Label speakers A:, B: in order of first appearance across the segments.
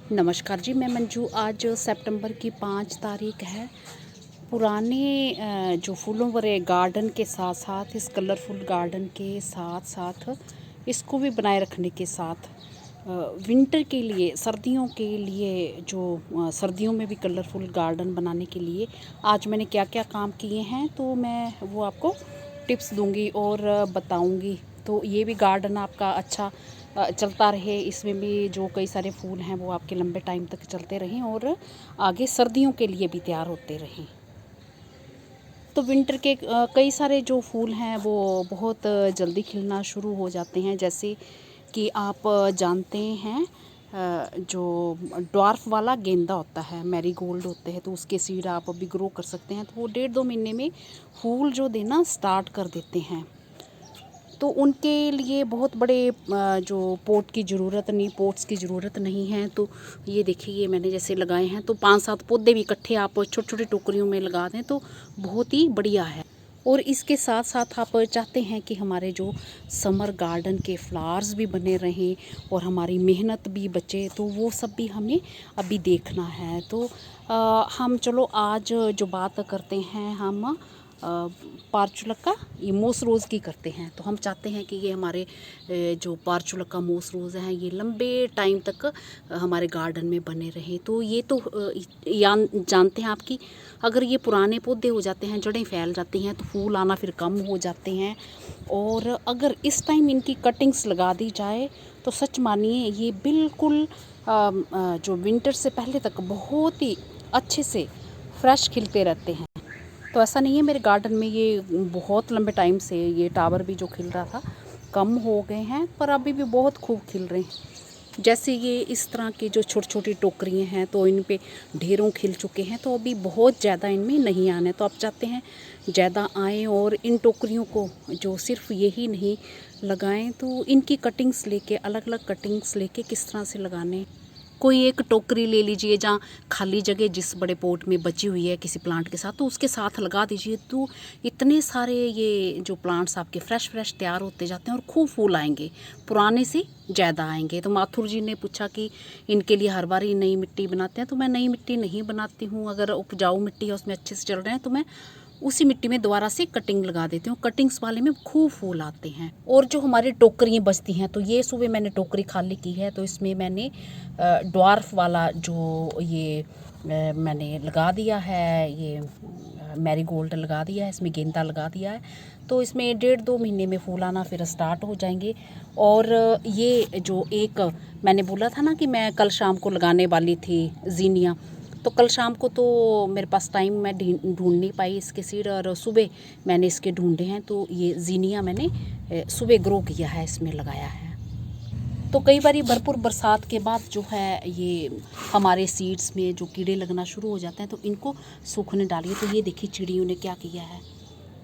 A: नमस्कार जी, मैं मंजू। आज सितंबर की 5 तारीख है। पुराने जो फूलों भरे गार्डन के साथ साथ इस कलरफुल गार्डन के साथ साथ इसको भी बनाए रखने के साथ विंटर के लिए, सर्दियों के लिए जो सर्दियों में भी कलरफुल गार्डन बनाने के लिए आज मैंने क्या क्या काम किए हैं तो मैं वो आपको टिप्स दूंगी और बताऊंगी। तो ये भी गार्डन आपका अच्छा चलता रहे, इसमें भी जो कई सारे फूल हैं वो आपके लंबे टाइम तक चलते रहें और आगे सर्दियों के लिए भी तैयार होते रहें। तो विंटर के कई सारे जो फूल हैं वो बहुत जल्दी खिलना शुरू हो जाते हैं। जैसे कि आप जानते हैं जो ड्वार्फ वाला गेंदा होता है, मैरीगोल्ड होते हैं, तो उसके सीड आप अभी ग्रो कर सकते हैं। तो वो 1.5-2 महीने में फूल जो देना स्टार्ट कर देते हैं। तो उनके लिए बहुत बड़े जो पोट्स की ज़रूरत नहीं है। तो ये देखिए, ये मैंने जैसे लगाए हैं तो 5-7 पौधे भी इकट्ठे आप छोटे छोटे टोकरियों में लगा दें तो बहुत ही बढ़िया है। और इसके साथ साथ आप चाहते हैं कि हमारे जो समर गार्डन के फ्लावर्स भी बने रहें और हमारी मेहनत भी बचे, तो वो सब भी हमें अभी देखना है। तो हम चलो आज जो बात करते हैं हम पार्चुलका ये मोस रोज़ की करते हैं। तो हम चाहते हैं कि ये हमारे जो पार्चुलका मोस रोज़ हैं ये लंबे टाइम तक हमारे गार्डन में बने रहें। तो ये तो जानते हैं आप कि अगर ये पुराने पौधे हो जाते हैं, जड़ें फैल जाती हैं, तो फूल आना फिर कम हो जाते हैं। और अगर इस टाइम इनकी कटिंग्स लगा दी जाए तो सच मानिए ये बिल्कुल जो विंटर से पहले तक बहुत ही अच्छे से फ्रेश खिलते रहते हैं। तो ऐसा नहीं है, मेरे गार्डन में ये बहुत लंबे टाइम से ये टावर भी जो खिल रहा था कम हो गए हैं, पर अभी भी बहुत खूब खिल रहे हैं। जैसे ये इस तरह की जो छोटी छोटी टोकरियाँ हैं तो इन पे ढेरों खिल चुके हैं, तो अभी बहुत ज़्यादा इनमें नहीं आने। तो आप चाहते हैं ज़्यादा आएँ और इन टोकरियों को जो सिर्फ यही नहीं लगाएं, तो इनकी कटिंग्स लेके, अलग अलग कटिंग्स लेके किस तरह से लगाने। कोई एक टोकरी ले लीजिए जहाँ खाली जगह जिस बड़े पॉट में बची हुई है किसी प्लांट के साथ, तो उसके साथ लगा दीजिए। तो इतने सारे ये जो प्लांट्स आपके फ्रेश फ्रेश तैयार होते जाते हैं और खूब फूल आएंगे, पुराने से ज़्यादा आएंगे। तो माथुर जी ने पूछा कि इनके लिए हर बार ही नई मिट्टी बनाते हैं, तो मैं नई मिट्टी नहीं बनाती हूँ। अगर उपजाऊ मिट्टी है, उसमें अच्छे से चल रहे हैं, तो मैं उसी मिट्टी में दोबारा से कटिंग लगा देती हूँ। कटिंग्स वाले में खूब फूल आते हैं। और जो हमारी टोकरियाँ बचती हैं, तो ये सुबह मैंने टोकरी खाली की है, तो इसमें मैंने ड्वार्फ वाला जो ये मैंने लगा दिया है, ये मैरीगोल्ड लगा दिया है, इसमें गेंदा लगा दिया है। तो इसमें 1.5-2 महीने में फूल आना फिर स्टार्ट हो जाएंगे। और ये जो एक मैंने बोला था ना कि मैं कल शाम को लगाने वाली थी ज़ीनिया, तो कल शाम को तो मेरे पास टाइम, मैं ढूंढ नहीं पाई इसके सीड, और सुबह मैंने इसके ढूंढे हैं। तो ये ज़ीनिया मैंने सुबह ग्रो किया है, इसमें लगाया है। तो कई बार भरपूर बरसात के बाद जो है ये हमारे सीड्स में जो कीड़े लगना शुरू हो जाते हैं, तो इनको सूखने डालिए। तो ये देखिए चिड़ियों ने क्या किया है,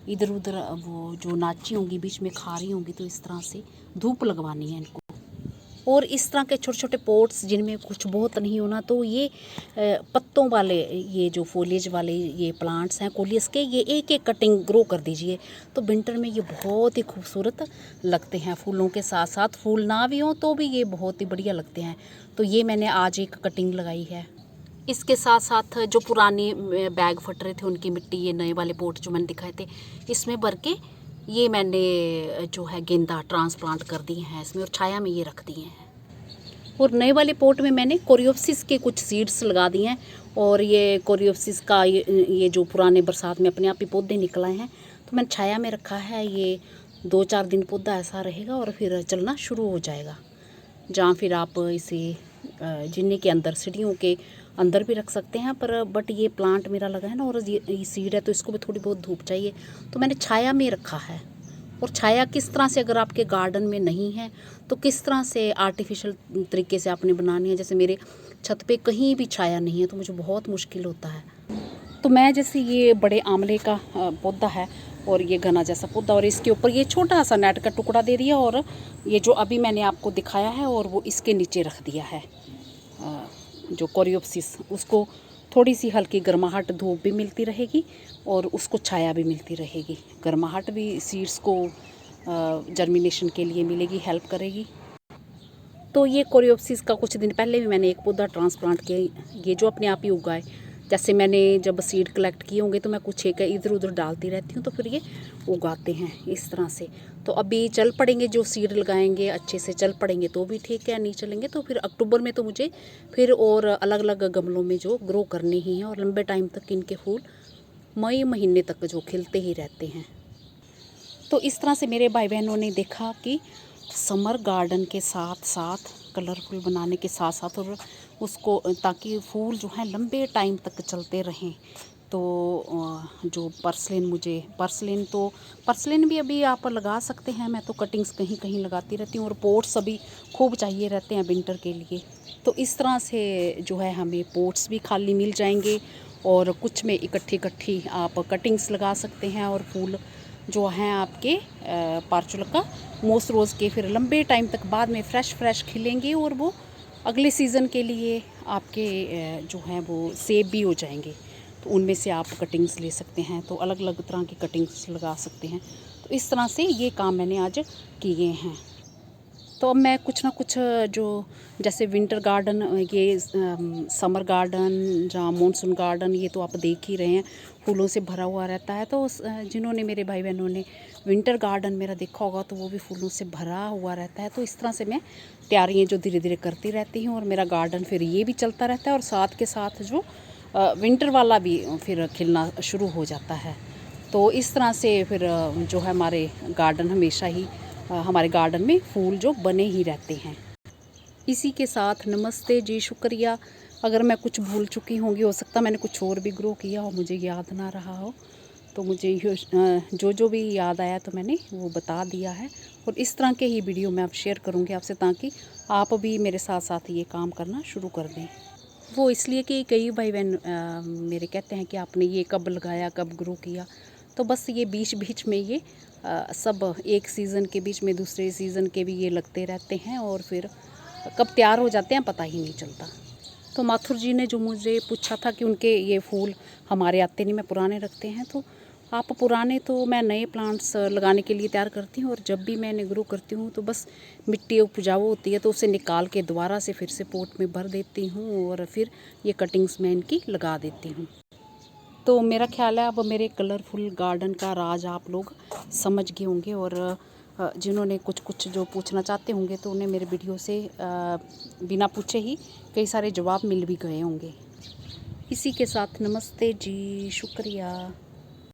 A: इधर उधर वो जो नाची होंगी बीच में खा रही होंगी, तो इस तरह से धूप लगवानी है इनको। और इस तरह के छोटे छोटे पॉट्स जिनमें कुछ बहुत नहीं होना, तो ये पत्तों वाले, ये जो फोलिएज वाले ये प्लांट्स हैं कोलियस के, ये एक एक कटिंग ग्रो कर दीजिए। तो विंटर में ये बहुत ही खूबसूरत लगते हैं। फूलों के साथ साथ फूल ना भी हों तो भी ये बहुत ही बढ़िया लगते हैं। तो ये मैंने आज एक कटिंग लगाई है। इसके साथ साथ जो पुराने बैग फट रहे थे उनकी मिट्टी, ये नए वाले पोट जो मैंने दिखाए थे, इसमें भर के ये मैंने जो है गेंदा ट्रांसप्लांट कर दिए हैं इसमें, और छाया में ये रख दिए हैं। और नए वाले पोट में मैंने कोरियोप्सिस के कुछ सीड्स लगा दिए हैं। और ये कोरियोप्सिस का ये जो पुराने बरसात में अपने आप ही पौधे निकल आए हैं, तो मैंने छाया में रखा है। ये 2-4 दिन पौधा ऐसा रहेगा और फिर चलना शुरू हो जाएगा। जहाँ फिर आप इसे जिन्ने के अंदर, सीढ़ियों के अंदर भी रख सकते हैं। पर बट ये प्लांट मेरा लगा है ना, और ये सीड है, तो इसको भी थोड़ी बहुत धूप चाहिए, तो मैंने छाया में रखा है। और छाया किस तरह से, अगर आपके गार्डन में नहीं है तो किस तरह से आर्टिफिशियल तरीके से आपने बनानी है। जैसे मेरे छत पे कहीं भी छाया नहीं है, तो मुझे बहुत मुश्किल होता है। तो मैं जैसे ये बड़े आंवले का पौधा है और ये घना जैसा पौधा, और इसके ऊपर ये छोटा सा नेट का टुकड़ा दे दिया, और ये जो अभी मैंने आपको दिखाया है और वो इसके नीचे रख दिया है जो कोरियोप्सिस, उसको थोड़ी सी हल्की गर्माहट, धूप भी मिलती रहेगी और उसको छाया भी मिलती रहेगी। गर्माहट भी सीड्स को जर्मिनेशन के लिए मिलेगी, हेल्प करेगी। तो ये कोरियोप्सिस का कुछ दिन पहले भी मैंने एक पौधा ट्रांसप्लांट किया, ये जो अपने आप ही उगाए। जैसे मैंने जब सीड कलेक्ट किए होंगे तो मैं कुछ एक इधर उधर डालती रहती हूँ, तो फिर ये उगाते हैं इस तरह से। तो अभी चल पड़ेंगे, जो सीड लगाएंगे अच्छे से चल पड़ेंगे तो भी ठीक है, नहीं चलेंगे तो फिर अक्टूबर में तो मुझे फिर और अलग अलग गमलों में जो ग्रो करने ही हैं, और लंबे टाइम तक इनके फूल मई महीने तक जो खिलते ही रहते हैं। तो इस तरह से मेरे भाई बहनों ने देखा कि समर गार्डन के साथ साथ कलरफुल बनाने के साथ साथ और उसको ताकि फूल जो हैं लंबे टाइम तक चलते रहें, तो जो पर्सलिन भी अभी आप लगा सकते हैं। मैं तो कटिंग्स कहीं कहीं लगाती रहती हूँ, और पोट्स अभी खूब चाहिए रहते हैं विंटर के लिए। तो इस तरह से जो है हमें पोट्स भी खाली मिल जाएंगे, और कुछ में इकट्ठी आप कटिंग्स लगा सकते हैं, और फूल जो हैं आपके पार्चुलका मोस रोज़ के फिर लंबे टाइम तक बाद में फ्रेश खिलेंगे, और वो अगले सीज़न के लिए आपके जो हैं वो सेव भी हो जाएंगे। तो उनमें से आप कटिंग्स ले सकते हैं, तो अलग अलग तरह की कटिंग्स लगा सकते हैं। तो इस तरह से ये काम मैंने आज किए हैं। तो अब मैं कुछ ना कुछ जो जैसे विंटर गार्डन, ये समर गार्डन या मॉनसून गार्डन, ये तो आप देख ही रहे हैं फूलों से भरा हुआ रहता है। तो जिन्होंने मेरे भाई बहनों ने विंटर गार्डन मेरा देखा होगा तो वो भी फूलों से भरा हुआ रहता है। तो इस तरह से मैं तैयारियां जो धीरे धीरे करती रहती हूँ, और मेरा गार्डन फिर ये भी चलता रहता है, और साथ के साथ जो विंटर वाला भी फिर खिलना शुरू हो जाता है। तो इस तरह से फिर जो है हमारे गार्डन हमेशा ही हमारे गार्डन में फूल जो बने ही रहते हैं। इसी के साथ नमस्ते जी, शुक्रिया। अगर मैं कुछ भूल चुकी होंगी, हो सकता मैंने कुछ और भी ग्रो किया हो, मुझे याद ना रहा हो, तो मुझे जो भी याद आया तो मैंने वो बता दिया है। और इस तरह के ही वीडियो मैं अब शेयर करूँगी आपसे, ताकि आप भी मेरे साथ साथ ये काम करना शुरू कर दें। वो इसलिए कि कई भाई बहन मेरे कहते हैं कि आपने ये कब लगाया, कब ग्रो किया। तो बस ये बीच बीच में ये सब एक सीज़न के बीच में दूसरे सीज़न के भी ये लगते रहते हैं, और फिर कब तैयार हो जाते हैं पता ही नहीं चलता। तो माथुर जी ने जो मुझे पूछा था कि उनके ये फूल हमारे आते नहीं, मैं पुराने रखते हैं। तो आप पुराने, तो मैं नए प्लांट्स लगाने के लिए तैयार करती हूँ, और जब भी मैं ग्रो करती हूँ तो बस मिट्टी उपजाऊ होती है तो उसे निकाल के दोबारा से फिर से पोट में भर देती हूँ, और फिर ये कटिंग्स मैं इनकी लगा देती हूँ। तो मेरा ख्याल है अब मेरे कलरफुल गार्डन का राज आप लोग समझ गए होंगे, और जिन्होंने कुछ जो पूछना चाहते होंगे तो उन्हें मेरे वीडियो से बिना पूछे ही कई सारे जवाब मिल भी गए होंगे। इसी के साथ नमस्ते जी, शुक्रिया।